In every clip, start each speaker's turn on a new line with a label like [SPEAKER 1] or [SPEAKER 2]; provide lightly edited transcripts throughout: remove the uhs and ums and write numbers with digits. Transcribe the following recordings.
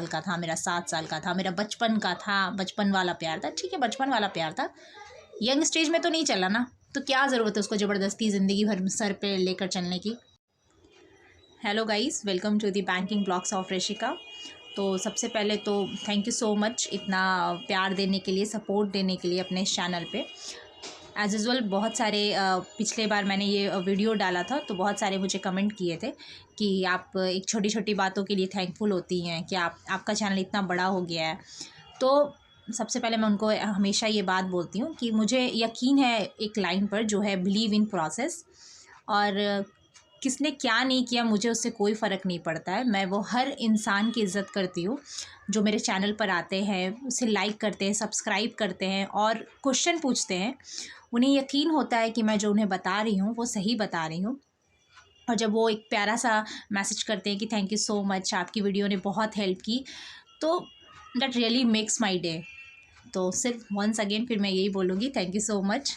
[SPEAKER 1] का था, मेरा 7 साल का था, मेरा बचपन का था, बचपन वाला प्यार था। ठीक है, बचपन वाला प्यार था, यंग स्टेज में तो नहीं चला ना, तो क्या ज़रूरत है उसको ज़बरदस्ती ज़िंदगी भर सर पे लेकर चलने की। Hello guys, welcome to the banking blogs of Rishika. तो सबसे पहले तो थैंक यू सो मच इतना प्यार देने के लिए, सपोर्ट देने के लिए अपने इस चैनल पे। एज़ यूजुअल बहुत सारे पिछले बार मैंने ये वीडियो डाला था तो बहुत सारे मुझे कमेंट किए थे कि आप एक छोटी छोटी बातों के लिए थैंकफुल होती हैं कि आपका चैनल इतना बड़ा हो गया है। तो सबसे पहले मैं उनको हमेशा ये बात बोलती हूँ कि मुझे यकीन है एक लाइन पर, जो है बिलीव इन प्रोसेस। और किसने क्या नहीं किया मुझे उससे कोई फ़र्क नहीं पड़ता है। मैं वो हर इंसान की इज़्ज़त करती हूँ जो मेरे चैनल पर आते हैं, उसे लाइक करते हैं, सब्सक्राइब करते हैं और क्वेश्चन पूछते हैं। उन्हें यकीन होता है कि मैं जो उन्हें बता रही हूँ वो सही बता रही हूँ। और जब वो एक प्यारा सा मैसेज करते हैं कि थैंक यू सो मच, आपकी वीडियो ने बहुत हेल्प की, तो that really makes my day. तो सिर्फ वंस अगेन फिर मैं यही बोलूँगी, थैंक यू सो मच।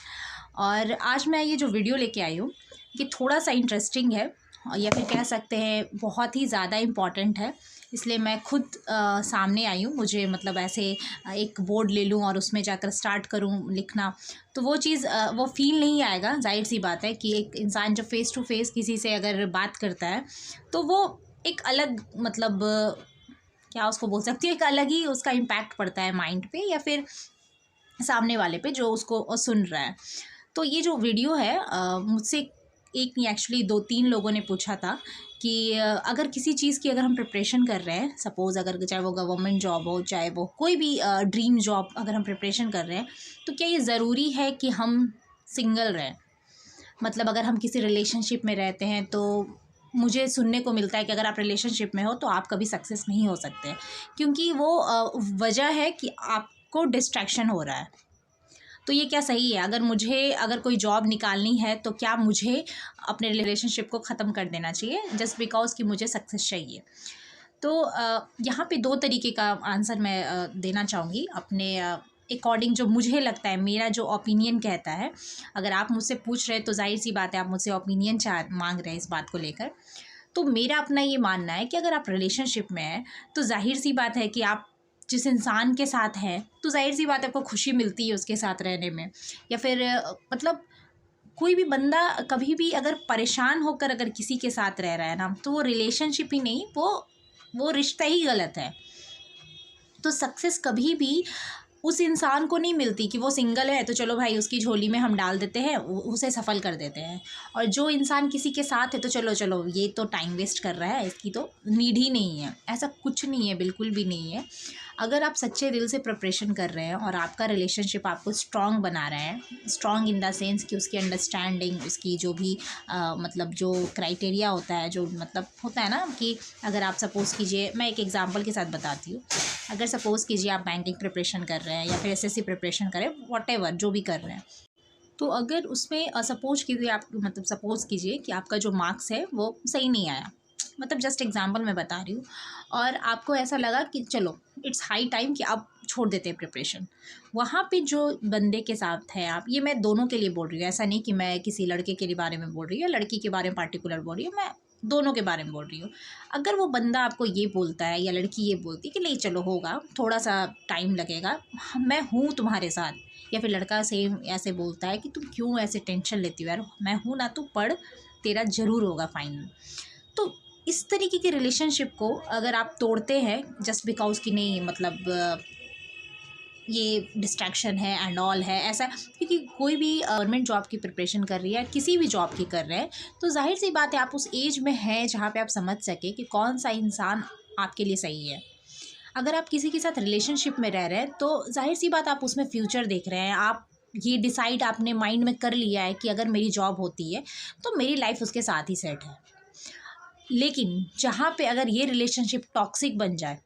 [SPEAKER 1] और आज मैं ये जो वीडियो लेके आई हूँ कि थोड़ा सा इंटरेस्टिंग है, या फिर कह सकते हैं बहुत ही ज़्यादा इम्पॉर्टेंट है, इसलिए मैं खुद सामने आई हूँ। मुझे मतलब ऐसे एक बोर्ड ले लूँ और उसमें जाकर स्टार्ट करूँ लिखना, तो वो चीज़ वो फ़ील नहीं आएगा। जाहिर सी बात है कि एक इंसान जब फ़ेस टू फेस किसी से अगर बात करता है तो वो एक अलग मतलब क्या उसको बोल सकती है, एक अलग ही उसका इम्पैक्ट पड़ता है माइंड पे या फिर सामने वाले पे जो उसको सुन रहा है। तो ये जो वीडियो है मुझसे एक नहीं, एक्चुअली 2-3 लोगों ने पूछा था कि अगर किसी चीज़ की अगर हम प्रिपरेशन कर रहे हैं, सपोज़ अगर चाहे वो गवर्नमेंट जॉब हो, चाहे वो कोई भी ड्रीम जॉब अगर हम प्रिपरेशन कर रहे हैं, तो क्या ये ज़रूरी है कि हम सिंगल रहें? मतलब अगर हम किसी रिलेशनशिप में रहते हैं तो मुझे सुनने को मिलता है कि अगर आप रिलेशनशिप में हो तो आप कभी सक्सेस नहीं हो सकते, क्योंकि वो वजह है कि आपको डिस्ट्रैक्शन हो रहा है। तो ये क्या सही है? अगर कोई जॉब निकालनी है तो क्या मुझे अपने रिलेशनशिप को ख़त्म कर देना चाहिए जस्ट बिकॉज़ कि मुझे सक्सेस चाहिए? तो यहाँ पे 2 तरीके का आंसर मैं देना चाहूँगी अपने अकॉर्डिंग, जो मुझे लगता है, मेरा जो ओपिनियन कहता है। अगर आप मुझसे पूछ रहे हैं तो ज़ाहिर-सी बात है आप मुझसे ओपिनियन माँग रहे हैं इस बात को लेकर। तो मेरा अपना ये मानना है कि अगर आप रिलेशनशिप में हैं तो ज़ाहिर-सी बात है कि आप जिस इंसान के साथ हैं तो ज़ाहिर-सी बात है आपको खुशी मिलती है उसके साथ रहने में, या फिर मतलब कोई भी बंदा कभी भी अगर परेशान होकर अगर किसी के साथ रह रहा है ना, तो वो रिलेशनशिप ही नहीं, वो रिश्ता ही गलत है। तो सक्सेस कभी भी उस इंसान को नहीं मिलती कि वो सिंगल है तो चलो भाई उसकी झोली में हम डाल देते हैं, उसे सफल कर देते हैं। और जो इंसान किसी के साथ है तो चलो चलो ये तो टाइम वेस्ट कर रहा है, इसकी तो नीड ही नहीं है। ऐसा कुछ नहीं है, बिल्कुल भी नहीं है। अगर आप सच्चे दिल से प्रिपरेशन कर रहे हैं और आपका रिलेशनशिप आपको स्ट्रॉन्ग बना रहा है, स्ट्रॉन्ग इन द सेंस कि उसकी अंडरस्टैंडिंग, उसकी जो भी मतलब जो क्राइटेरिया होता है, जो मतलब होता है ना कि अगर आप सपोज़ कीजिए, मैं एक एग्जांपल के साथ बताती हूँ। अगर सपोज़ कीजिए आप बैंकिंग प्रिपरेशन कर रहे हैं या फिर एसएससी प्रिपरेशन करें, व्हाटएवर जो भी कर रहे हैं, तो अगर उसमें सपोज़ कीजिए आप, मतलब सपोज़ कीजिए कि आपका जो मार्क्स है वो सही नहीं आया, मतलब जस्ट एग्जांपल मैं बता रही हूँ, और आपको ऐसा लगा कि चलो इट्स हाई टाइम कि आप छोड़ देते हैं प्रिपरेशन। वहाँ पे जो बंदे के साथ है आप, ये मैं दोनों के लिए बोल रही हूँ, ऐसा नहीं कि मैं किसी लड़के के बारे में बोल रही हूँ या लड़की के बारे में पार्टिकुलर बोल रही हूँ, मैं दोनों के बारे में बोल रही हूँ। अगर वो बंदा आपको ये बोलता है या लड़की ये बोलती है कि नहीं चलो होगा, थोड़ा सा टाइम लगेगा, मैं हूँ तुम्हारे साथ, या फिर लड़का सेम ऐसे बोलता है कि तुम क्यों ऐसे टेंशन लेती हो यार, मैं हूँ ना, तू पढ़, तेरा ज़रूर होगा फाइनल। तो इस तरीके के रिलेशनशिप को अगर आप तोड़ते हैं जस्ट बिकॉज कि नहीं, मतलब ये डिस्ट्रैक्शन है एंड ऑल है ऐसा, क्योंकि कोई भी गवर्नमेंट जॉब की प्रिपरेशन कर रही है, किसी भी जॉब की कर रहे हैं, तो जाहिर सी बात है आप उस एज में हैं जहाँ पे आप समझ सके कि कौन सा इंसान आपके लिए सही है। अगर आप किसी के साथ रिलेशनशिप में रह रहे हैं तो जाहिर सी बात आप उसमें फ्यूचर देख रहे हैं, आप ये डिसाइड आपने माइंड में कर लिया है कि अगर मेरी जॉब होती है तो मेरी लाइफ उसके साथ ही सेट है। लेकिन जहाँ पे अगर ये रिलेशनशिप टॉक्सिक बन जाए,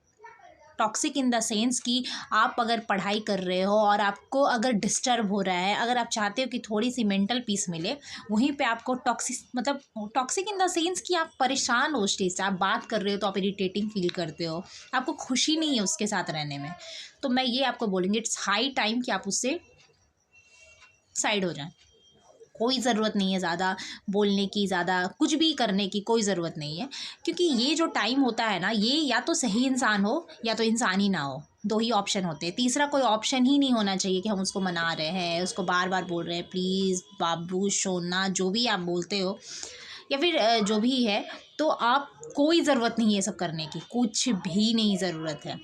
[SPEAKER 1] टॉक्सिक इन द सेंस कि आप अगर पढ़ाई कर रहे हो और आपको अगर डिस्टर्ब हो रहा है, अगर आप चाहते हो कि थोड़ी सी मेंटल पीस मिले, वहीं पे आपको टॉक्सिक, मतलब टॉक्सिक इन द सेंस कि आप परेशान हो उस चीज़ से, आप बात कर रहे हो तो आप इरिटेटिंग फील करते हो, आपको खुशी नहीं है उसके साथ रहने में, तो मैं ये आपको बोलूँगी इट्स हाई टाइम कि आप उससे साइड हो जाएं। कोई ज़रूरत नहीं है ज़्यादा बोलने की, ज़्यादा कुछ भी करने की कोई ज़रूरत नहीं है, क्योंकि ये जो टाइम होता है ना, ये या तो सही इंसान हो या तो इंसान ही ना हो। 2 ही ऑप्शन होते हैं, तीसरा कोई ऑप्शन ही नहीं होना चाहिए कि हम उसको मना रहे हैं, उसको बार-बार बोल रहे हैं प्लीज़, बाबू, सोना, जो भी आप बोलते हो या फिर जो भी है, तो आप कोई ज़रूरत नहीं है ये सब करने की, कुछ भी नहीं ज़रूरत है।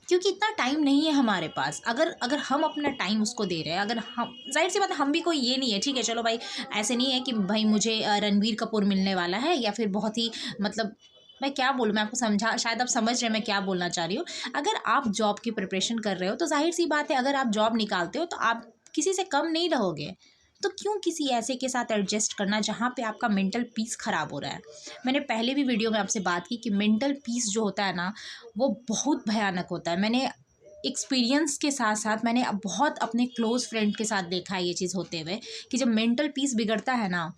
[SPEAKER 1] क्योंकि इतना टाइम नहीं है हमारे पास। अगर अगर हम अपना टाइम उसको दे रहे हैं, अगर हम, ज़ाहिर सी बात है हम भी कोई ये नहीं है, ठीक है चलो भाई, ऐसे नहीं है कि भाई मुझे रणबीर कपूर मिलने वाला है या फिर बहुत ही मतलब, मैं क्या बोलूँ, मैं आपको समझा, शायद आप समझ रहे हैं मैं क्या बोलना चाह रही हूँ। अगर आप जॉब की प्रिपरेशन कर रहे हो तो ज़ाहिर सी बात है, अगर आप जॉब निकालते हो तो आप किसी से कम नहीं रहोगे। तो क्यों किसी ऐसे के साथ एडजस्ट करना जहाँ पे आपका मेंटल पीस ख़राब हो रहा है। मैंने पहले भी वीडियो में आपसे बात की कि मेंटल पीस जो होता है ना, वो बहुत भयानक होता है। मैंने एक्सपीरियंस के साथ साथ मैंने अब बहुत अपने क्लोज़ फ्रेंड के साथ देखा है ये चीज़ होते हुए, कि जब मेंटल पीस बिगड़ता है ना,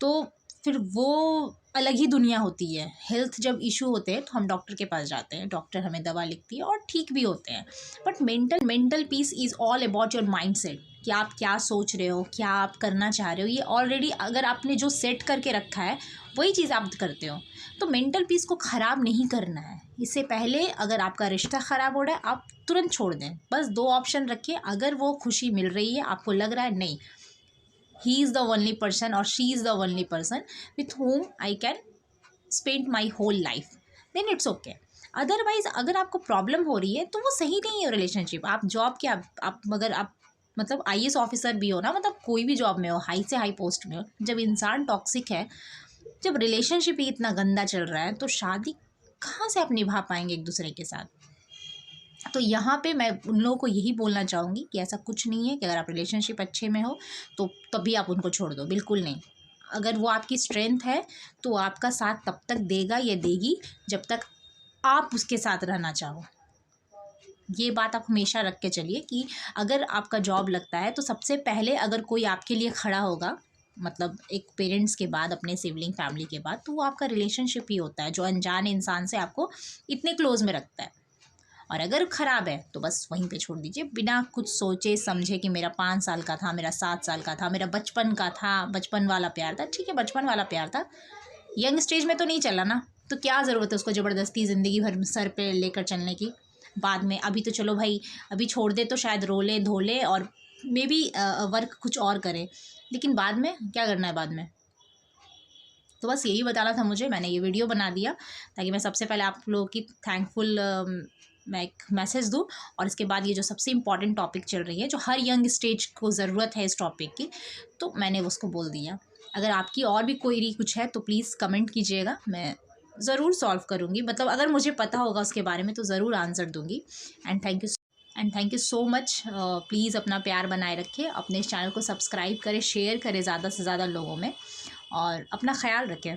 [SPEAKER 1] तो फिर वो अलग ही दुनिया होती है। हेल्थ जब इशू होते हैं तो हम डॉक्टर के पास जाते हैं, डॉक्टर हमें दवा लिखती है और ठीक भी होते हैं। But mental peace is all about your mindset, कि आप क्या सोच रहे हो, क्या आप करना चाह रहे हो। ये ऑलरेडी अगर आपने जो सेट करके रखा है वही चीज़ आप करते हो। तो मेंटल पीस को ख़राब नहीं करना है। इससे पहले अगर आपका रिश्ता ख़राब हो रहा है, आप तुरंत छोड़ दें। बस 2 ऑप्शन रखिए, अगर वो खुशी मिल रही है, आपको लग रहा है नहीं, he is the only person और she is the only person with whom I can spend my whole life, then it's okay. Otherwise अगर आपको प्रॉब्लम हो रही है तो वो सही नहीं है रिलेशनशिप। आप जॉब के आप अगर आप मतलब आईएएस ऑफिसर भी हो ना, मतलब कोई भी जॉब में हो, हाई से हाई पोस्ट में हो, जब इंसान टॉक्सिक है, जब रिलेशनशिप ही इतना गंदा चल रहा है, तो शादी कहाँ से आप निभा पाएंगे एक दूसरे के साथ। तो यहाँ पे मैं उन लोगों को यही बोलना चाहूँगी कि ऐसा कुछ नहीं है कि अगर आप रिलेशनशिप अच्छे में हो तो तभी आप उनको छोड़ दो, बिल्कुल नहीं। अगर वो आपकी स्ट्रेंथ है तो आपका साथ तब तक देगा या देगी जब तक आप उसके साथ रहना चाहो। ये बात आप हमेशा रख के चलिए कि अगर आपका जॉब लगता है तो सबसे पहले अगर कोई आपके लिए खड़ा होगा, मतलब एक पेरेंट्स के बाद, अपने सिबलिंग फैमिली के बाद, तो वो आपका रिलेशनशिप ही होता है जो अनजान इंसान से आपको इतने क्लोज में रखता है। और अगर ख़राब है तो बस वहीं पे छोड़ दीजिए, बिना कुछ सोचे समझे कि मेरा 5 साल का था, मेरा 7 साल का था, मेरा बचपन का था, बचपन वाला प्यार था। ठीक है, बचपन वाला प्यार था, यंग स्टेज में तो नहीं चला ना, तो क्या ज़रूरत है उसको ज़बरदस्ती ज़िंदगी भर सर पे लेकर चलने की। बाद में अभी तो चलो भाई, अभी छोड़ दे तो शायद रो ले धो ले और मे बी वर्क कुछ और करे, लेकिन बाद में क्या करना है बाद में। तो बस यही बताना था मुझे, मैंने ये वीडियो बना दिया ताकि मैं सबसे पहले आप लोगों की थैंकफुल मैं एक मैसेज दूँ, और इसके बाद ये जो सबसे इम्पॉर्टेंट टॉपिक चल रही है, जो हर यंग स्टेज को ज़रूरत है इस टॉपिक की, तो मैंने उसको बोल दिया। अगर आपकी और भी कोई कुछ है तो प्लीज़ कमेंट कीजिएगा, मैं ज़रूर सॉल्व करूँगी, मतलब अगर मुझे पता होगा उसके बारे में तो ज़रूर आंसर दूँगी। And thank you so much. Please अपना प्यार बनाए रखें, अपने इस चैनल को सब्सक्राइब करें, शेयर करें ज़्यादा से ज़्यादा लोगों में, और अपना ख्याल रखें।